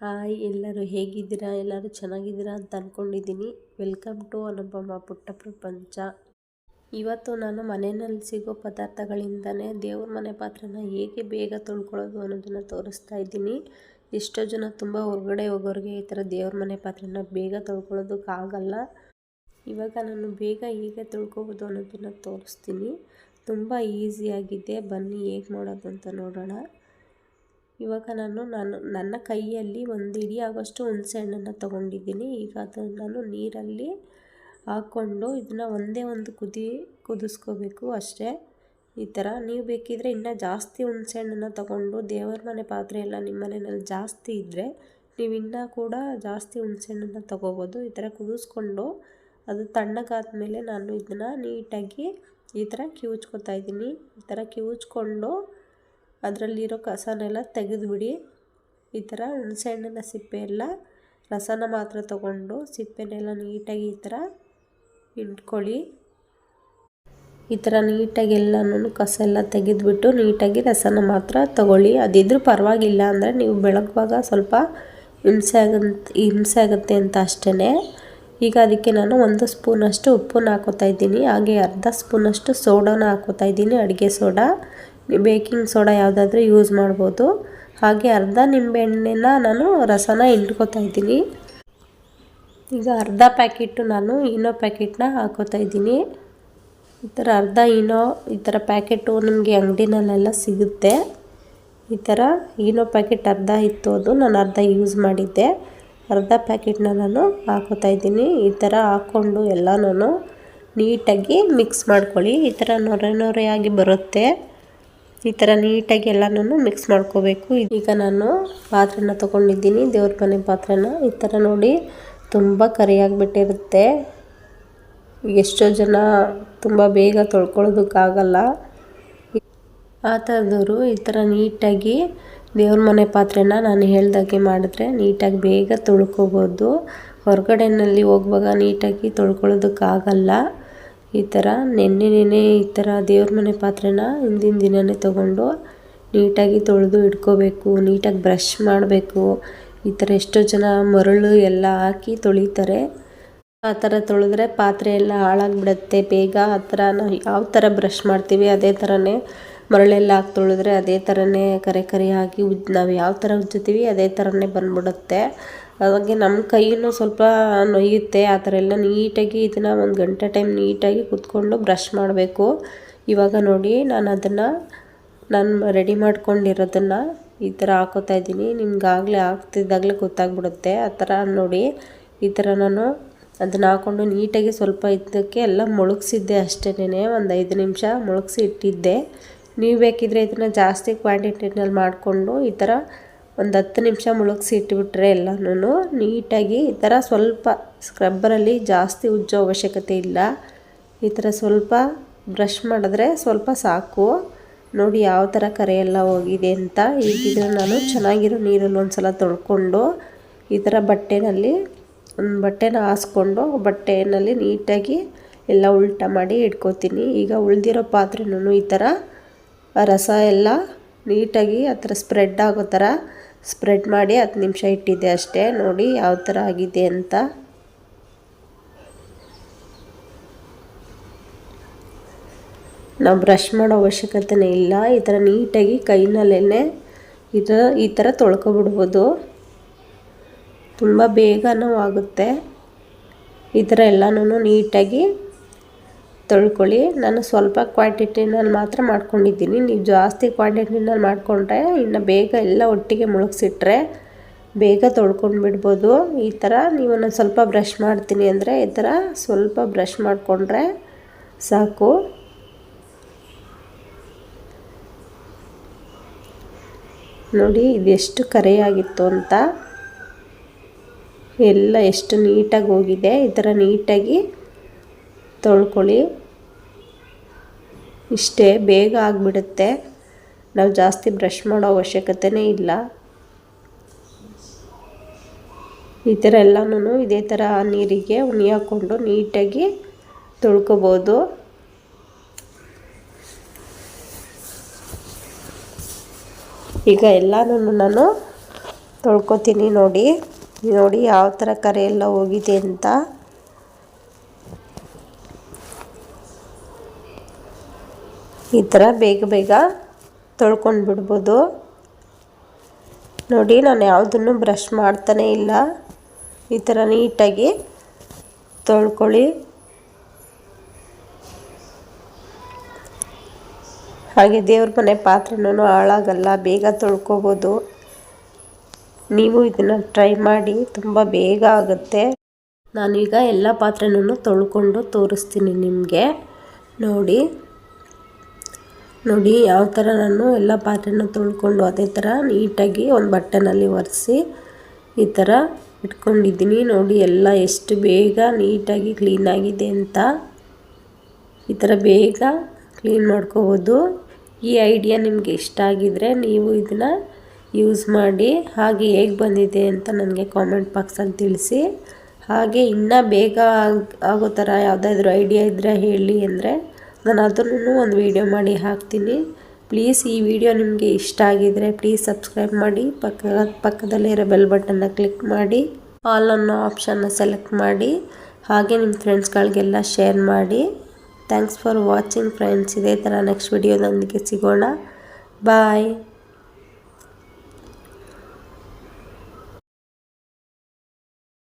Hi, ಎಲ್ಲರೂ ಹೇಗಿದ್ದೀರಾ? ಎಲ್ಲರೂ ಚೆನ್ನಾಗಿದ್ದೀರಾ ಅಂತ ಅಂದ್ಕೊಂಡಿದ್ದೀನಿ. ವೆಲ್ಕಮ್ ಟು ಅನುಪಮ ಪುಟ್ಟ ಪ್ರಪಂಚ. ಇವತ್ತು ನಾನು ಮನೆಯಲ್ಲಿ ಸಿಗೋ ಪದಾರ್ಥಗಳಿಂದನೇ ದೇವ್ರ ಮನೆ ಪಾತ್ರೆನ ಹೇಗೆ ಬೇಗ ತೊಳ್ಕೊಳ್ಳೋದು ಅನ್ನೋದನ್ನು ತೋರಿಸ್ತಾ ಇದ್ದೀನಿ. ಎಷ್ಟೋ ಜನ ತುಂಬ ಹೊರಗಡೆ ಹೋಗೋರಿಗೆ ಈ ಥರ ದೇವ್ರ ಮನೆ ಪಾತ್ರೆನ ಬೇಗ ತೊಳ್ಕೊಳ್ಳೋದಕ್ಕಾಗಲ್ಲ. ಇವಾಗ ನಾನು ಬೇಗ ಹೇಗೆ ತೊಳ್ಕೊಬೋದು ಅನ್ನೋದನ್ನು ತೋರಿಸ್ತೀನಿ. ತುಂಬ ಈಸಿಯಾಗಿದೆ. ಬನ್ನಿ ಹೇಗೆ ಮಾಡೋದು ಅಂತ ನೋಡೋಣ. ಇವಾಗ ನನ್ನ ಕೈಯಲ್ಲಿ ಒಂದು ಹಿಡಿ ಆಗೋಷ್ಟು ಹುಣಸೆ ಹಣ್ಣನ್ನು ತೊಗೊಂಡಿದ್ದೀನಿ. ಈಗ ಅದನ್ನು ನಾನು ನೀರಲ್ಲಿ ಹಾಕ್ಕೊಂಡು ಇದನ್ನು ಒಂದೇ ಒಂದು ಕುದಿಸ್ಕೋಬೇಕು ಅಷ್ಟೇ. ಈ ಥರ ನೀವು ಬೇಕಿದ್ರೆ ಇನ್ನೂ ಜಾಸ್ತಿ ಹುಣಸೆ ಹಣ್ಣನ್ನು ತೊಗೊಂಡು, ದೇವರ ಮನೆ ಪಾತ್ರೆ ಎಲ್ಲ ನಿಮ್ಮ ಮನೆಯಲ್ಲಿ ಜಾಸ್ತಿ ಇದ್ದರೆ ನೀವು ಇನ್ನೂ ಕೂಡ ಜಾಸ್ತಿ ಹುಣಸೆ ಹಣ್ಣನ್ನು ತೊಗೋಬೋದು. ಈ ಥರ ಕುದಿಸ್ಕೊಂಡು ಅದು ತಣ್ಣಗಾದ್ಮೇಲೆ ನಾನು ಇದನ್ನು ನೀಟಾಗಿ ಈ ಥರ ಕಿವುಚ್ಕೊತಾ ಇದ್ದೀನಿ. ಈ ಥರ ಕಿವುಚ್ಕೊಂಡು ಅದರಲ್ಲಿರೋ ಕಸನೆಲ್ಲ ತೆಗೆದುಬಿಡಿ. ಈ ಥರ ಹುಣಸೆಹಣ್ಣಿನ ಸಿಪ್ಪೆ ಎಲ್ಲ ರಸನ ಮಾತ್ರ ತಗೊಂಡು ಸಿಪ್ಪೆನೆಲ್ಲ ನೀಟಾಗಿ ಈ ಥರ ಇಟ್ಕೊಳ್ಳಿ. ಈ ಥರ ನೀಟಾಗಿ ಎಲ್ಲನೂ ಕಸ ಎಲ್ಲ ತೆಗೆದುಬಿಟ್ಟು ನೀಟಾಗಿ ರಸನ ಮಾತ್ರ ತಗೊಳ್ಳಿ. ಅದಿದ್ರೂ ಪರವಾಗಿಲ್ಲ, ಅಂದರೆ ನೀವು ಬೆಳಗುವಾಗ ಸ್ವಲ್ಪ ಹಿಂಸೆ ಆಗುತ್ತೆ ಅಂತ ಅಷ್ಟೇ. ಈಗ ಅದಕ್ಕೆ ನಾನು 1 ಸ್ಪೂನಷ್ಟು ಉಪ್ಪನ್ನು ಹಾಕೋತಾ ಇದ್ದೀನಿ. ಹಾಗೆ ಅರ್ಧ ಸ್ಪೂನಷ್ಟು ಸೋಡಾನ ಹಾಕೋತಾ ಇದ್ದೀನಿ, ಅಡುಗೆ ಸೋಡಾ. ಬೇಕಿಂಗ್ ಸೋಡಾ ಯಾವುದಾದ್ರೂ ಯೂಸ್ ಮಾಡ್ಬೋದು. ಹಾಗೆ ಅರ್ಧ ನಿಂಬೆಹಣ್ಣಿನ ನಾನು ರಸನ ಹಿಂಡ್ಕೊತಾ ಇದ್ದೀನಿ. ಈಗ ಅರ್ಧ ಪ್ಯಾಕೆಟು ನಾನು ಈನೋ ಪ್ಯಾಕೆಟ್ನ ಹಾಕೋತಾ ಇದ್ದೀನಿ. ಈ ಥರ ಅರ್ಧ ಈನೋ ಈ ಥರ ಪ್ಯಾಕೆಟು ನಿಮಗೆ ಅಂಗಡಿನಲ್ಲೆಲ್ಲ ಸಿಗುತ್ತೆ. ಈ ಥರ ಈನೋ ಪ್ಯಾಕೆಟ್ ಅರ್ಧ ಇತ್ತು, ಅದು ನಾನು ಅರ್ಧ ಯೂಸ್ ಮಾಡಿದ್ದೆ. ಅರ್ಧ ಪ್ಯಾಕೆಟ್ನ ನಾನು ಹಾಕೋತಾ ಇದ್ದೀನಿ. ಈ ಥರ ಹಾಕ್ಕೊಂಡು ಎಲ್ಲನೂ ನೀಟಾಗಿ ಮಿಕ್ಸ್ ಮಾಡ್ಕೊಳ್ಳಿ. ಈ ಥರ ನೊರೆಯಾಗಿ ಬರುತ್ತೆ. ಈ ಥರ ನೀಟಾಗಿ ಎಲ್ಲನೂ ಮಿಕ್ಸ್ ಮಾಡ್ಕೋಬೇಕು. ಈಗ ನಾನು ಪಾತ್ರೆನ ತೊಗೊಂಡಿದ್ದೀನಿ, ದೇವ್ರ ಮನೆ ಪಾತ್ರೆನ. ಈ ಥರ ನೋಡಿ, ತುಂಬ ಕರಿಯಾಗಿಬಿಟ್ಟಿರುತ್ತೆ. ಎಷ್ಟೋ ಜನ ತುಂಬ ಬೇಗ ತೊಳ್ಕೊಳ್ಳೋದಕ್ಕಾಗಲ್ಲ. ಆ ಥರದವರು ಈ ಥರ ನೀಟಾಗಿ ದೇವ್ರ ಮನೆ ಪಾತ್ರೆನ ನಾನು ಹೇಳ್ದಾಗೆ ಮಾಡಿದ್ರೆ ನೀಟಾಗಿ ಬೇಗ ತೊಳ್ಕೊಬೋದು. ಹೊರಗಡೆಯಲ್ಲಿ ಹೋಗುವಾಗ ನೀಟಾಗಿ ತೊಳ್ಕೊಳ್ಳೋದಕ್ಕಾಗಲ್ಲ. ಈ ಥರ ನೆನ್ನೆ ಈ ಥರ ದೇವ್ರ ಮನೆ ಪಾತ್ರೆನ ಹಿಂದಿನ ದಿನವೇ ತೊಗೊಂಡು ನೀಟಾಗಿ ತೊಳೆದು ಇಟ್ಕೋಬೇಕು. ನೀಟಾಗಿ ಬ್ರಷ್ ಮಾಡಬೇಕು. ಈ ಥರ ಎಷ್ಟೋ ಜನ ಮರಳು ಎಲ್ಲ ಹಾಕಿ ತೊಳಿತಾರೆ. ಆ ಥರ ತೊಳೆದ್ರೆ ಪಾತ್ರೆ ಎಲ್ಲ ಹಾಳಾಗಿಬಿಡುತ್ತೆ ಬೇಗ. ಆ ಥರ ನಾವು ಯಾವ ಥರ ಬ್ರಷ್ ಮಾಡ್ತೀವಿ ಅದೇ ಥರನೇ ಮರಳೆಲ್ಲ ಹಾಕಿ ತೊಳೆದ್ರೆ ಅದೇ ಥರನೇ ಕರೆಯಾಗಿ ನಾವು ಯಾವ ಥರ ಉಜ್ಜುತ್ತೀವಿ ಅದೇ ಥರನೇ ಬಂದ್ಬಿಡುತ್ತೆ. ಹಾಗಾಗಿ ನಮ್ಮ ಕೈಯೂ ಸ್ವಲ್ಪ ನೋಯುತ್ತೆ. ಆ ಥರ ಎಲ್ಲ ನೀಟಾಗಿ ಇದನ್ನು 1 ಗಂಟೆ ಟೈಮ್ ನೀಟಾಗಿ ಕೂತ್ಕೊಂಡು ಬ್ರಷ್ ಮಾಡಬೇಕು. ಇವಾಗ ನೋಡಿ, ನಾನು ರೆಡಿ ಮಾಡ್ಕೊಂಡಿರೋದನ್ನು ಈ ಥರ ಹಾಕೋತಾ ಇದ್ದೀನಿ. ನಿಮ್ಗಾಗಲೇ ಹಾಕ್ತಿದ್ದಾಗಲೇ ಗೊತ್ತಾಗ್ಬಿಡುತ್ತೆ. ಆ ಥರ ನೋಡಿ, ಈ ಥರ ನಾನು ಅದನ್ನು ಹಾಕ್ಕೊಂಡು ನೀಟಾಗಿ ಸ್ವಲ್ಪ ಇದಕ್ಕೆ ಎಲ್ಲ ಮುಳುಗಿಸಿದ್ದೆ ಅಷ್ಟೇನೆ. ಒಂದು 5 ನಿಮಿಷ ಮುಳುಗಿಸಿ ಇಟ್ಟಿದ್ದೆ. ನೀವು ಬೇಕಿದ್ರೆ ಇದನ್ನು ಜಾಸ್ತಿ ಕ್ವಾಂಟಿಟಿನಲ್ಲಿ ಮಾಡಿಕೊಂಡು ಈ ಥರ ಒಂದು 10 ನಿಮಿಷ ಮುಳುಗಿಸಿ ಇಟ್ಬಿಟ್ರೆ ಎಲ್ಲನೂ ನೀಟಾಗಿ ಈ ಥರ ಸ್ವಲ್ಪ ಸ್ಕ್ರಬ್ಬರಲ್ಲಿ ಜಾಸ್ತಿ ಉಜ್ಜೋ ಅವಶ್ಯಕತೆ ಇಲ್ಲ. ಈ ಥರ ಸ್ವಲ್ಪ ಬ್ರಷ್ ಮಾಡಿದ್ರೆ ಸ್ವಲ್ಪ ಸಾಕು. ನೋಡಿ ಯಾವ ಥರ ಕರೆಯೆಲ್ಲ ಹೋಗಿದೆ ಅಂತ. ಈಗಿದ್ರೆ ನಾನು ಚೆನ್ನಾಗಿರೋ ನೀರಲ್ಲಿ ಒಂದು ಸಲ ತೊಳ್ಕೊಂಡು ಈ ಥರ ಒಂದು ಬಟ್ಟೆನ ಹಾಸ್ಕೊಂಡು ಬಟ್ಟೆಯಲ್ಲಿ ನೀಟಾಗಿ ಎಲ್ಲ ಉಲ್ಟಾ ಮಾಡಿ ಇಟ್ಕೋತೀನಿ. ಈಗ ಉಳಿದಿರೋ ಪಾತ್ರೆನೂ ಈ ಥರ ರಸ ಎಲ್ಲ ನೀಟಾಗಿ ಆ ಥರ ಸ್ಪ್ರೆಡ್ ಆಗೋ ಥರ ಸ್ಪ್ರೆಡ್ ಮಾಡಿ 10 ನಿಮಿಷ ಇಟ್ಟಿದ್ದೆ ಅಷ್ಟೇ. ನೋಡಿ ಯಾವ ಥರ ಆಗಿದೆ ಅಂತ. ನಾವು ಬ್ರಷ್ ಮಾಡೋ ಅವಶ್ಯಕತೆನೇ ಇಲ್ಲ. ಈ ಥರ ನೀಟಾಗಿ ಕೈನಲ್ಲೇ ಈ ಥರ ತೊಳ್ಕೊಬಿಡ್ಬೋದು. ತುಂಬ ಬೇಗನೂ ಆಗುತ್ತೆ. ಈ ಥರ ಎಲ್ಲನೂ ನೀಟಾಗಿ ತೊಳ್ಕೊಳ್ಳಿ. ನಾನು ಸ್ವಲ್ಪ ಕ್ವಾಂಟಿಟಿನಲ್ಲಿ ಮಾತ್ರ ಮಾಡ್ಕೊಂಡಿದ್ದೀನಿ. ನೀವು ಜಾಸ್ತಿ ಕ್ವಾಂಟಿಟಿನಲ್ಲಿ ಮಾಡಿಕೊಂಡ್ರೆ ಇನ್ನು ಬೇಗ ಎಲ್ಲ ಒಟ್ಟಿಗೆ ಮುಳುಗಿಸಿಟ್ರೆ ಬೇಗ ತೊಳ್ಕೊಂಡು ಬಿಡ್ಬೋದು. ಈ ಥರ ನೀವು ನಾನು ಸ್ವಲ್ಪ ಬ್ರಷ್ ಮಾಡ್ತೀನಿ ಅಂದರೆ ಈ ಥರ ಸ್ವಲ್ಪ ಬ್ರಷ್ ಮಾಡಿಕೊಂಡ್ರೆ ಸಾಕು. ನೋಡಿ ಇದೆಷ್ಟು ಕರೆಯಾಗಿತ್ತು ಅಂತ, ಎಲ್ಲ ಎಷ್ಟು ನೀಟಾಗಿ ಹೋಗಿದೆ. ಈ ಥರ ನೀಟಾಗಿ ತೊಳ್ಕೊಳ್ಳಿ. ಇಷ್ಟೇ, ಬೇಗ ಆಗಿಬಿಡುತ್ತೆ. ನಾವು ಜಾಸ್ತಿ ಬ್ರಷ್ ಮಾಡೋ ಅವಶ್ಯಕತೆನೇ ಇಲ್ಲ. ಈ ಥರ ಎಲ್ಲನೂ ಇದೇ ಥರ ನೀರಿಗೆ ಉಣಿ ಹಾಕ್ಕೊಂಡು ನೀಟಾಗಿ ತೊಳ್ಕೊಬೋದು. ಈಗ ಎಲ್ಲನೂ ನಾನು ತೊಳ್ಕೊತೀನಿ. ನೋಡಿ ಯಾವ ಥರ ಕರೆ ಎಲ್ಲ ಹೋಗಿದೆ ಅಂತ. ಈ ಥರ ಬೇಗ ತೊಳ್ಕೊಂಡು ಬಿಡ್ಬೋದು. ನೋಡಿ ನಾನು ಯಾವುದನ್ನು ಬ್ರಷ್ ಮಾಡ್ತಾನೇ ಇಲ್ಲ. ಈ ಥರ ನೀಟಾಗಿ ತೊಳ್ಕೊಳ್ಳಿ. ಹಾಗೆ ದೇವ್ರ ಮನೆ ಪಾತ್ರೆನೂ ಹಾಳಾಗಲ್ಲ, ಬೇಗ ತೊಳ್ಕೊಬೋದು. ನೀವು ಇದನ್ನು ಟ್ರೈ ಮಾಡಿ, ತುಂಬ ಬೇಗ ಆಗುತ್ತೆ. ನಾನೀಗ ಎಲ್ಲ ಪಾತ್ರೆನೂ ತೊಳ್ಕೊಂಡು ತೋರಿಸ್ತೀನಿ ನಿಮಗೆ. ನೋಡಿ ಯಾವ ಥರ ನಾನು ಎಲ್ಲ ಪಾತ್ರೆನ ತೊಳ್ಕೊಂಡು ಅದೇ ಥರ ನೀಟಾಗಿ ಒಂದು ಬಟ್ಟೆನಲ್ಲಿ ಒರೆಸಿ ಈ ಥರ ಇಟ್ಕೊಂಡಿದ್ದೀನಿ. ನೋಡಿ ಎಲ್ಲ ಎಷ್ಟು ಬೇಗ ನೀಟಾಗಿ ಕ್ಲೀನಾಗಿದೆ ಅಂತ. ಈ ಥರ ಬೇಗ ಕ್ಲೀನ್ ಮಾಡ್ಕೋಬೋದು. ಈ ಐಡಿಯಾ ನಿಮಗೆ ಇಷ್ಟ ಆಗಿದರೆ ನೀವು ಇದನ್ನು ಯೂಸ್ ಮಾಡಿ. ಹಾಗೆ ಹೇಗೆ ಬಂದಿದೆ ಅಂತ ನನಗೆ ಕಾಮೆಂಟ್ ಬಾಕ್ಸಲ್ಲಿ ತಿಳಿಸಿ. ಹಾಗೆ ಇನ್ನೂ ಬೇಗ ಆಗೋ ಥರ ಯಾವುದಾದ್ರೂ ಐಡಿಯಾ ಇದ್ದರೆ ಹೇಳಿ ಅಂದರೆ ನಾನು ಅದನ್ನು ಒಂದು ವಿಡಿಯೋ ಮಾಡಿ ಹಾಕ್ತೀನಿ. ಪ್ಲೀಸ್ ಈ ವಿಡಿಯೋ ನಿಮಗೆ ಇಷ್ಟ ಆಗಿದರೆ ಪ್ಲೀಸ್ ಸಬ್ಸ್ಕ್ರೈಬ್ ಮಾಡಿ. ಪಕ್ಕದಲ್ಲಿರೋ ಬೆಲ್ ಬಟನ್ನ ಕ್ಲಿಕ್ ಮಾಡಿ, ಆಲ್ ಅನ್ನೋ ಆಪ್ಷನ್ನ ಸೆಲೆಕ್ಟ್ ಮಾಡಿ. ಹಾಗೆ ನಿಮ್ಮ ಫ್ರೆಂಡ್ಸ್ಗಳಿಗೆಲ್ಲ ಶೇರ್ ಮಾಡಿ. Thanks for watching friends. ಇದೇ ಥರ ನೆಕ್ಸ್ಟ್ ವಿಡಿಯೋದೊಂದಿಗೆ ಸಿಗೋಣ. ಬಾಯ್.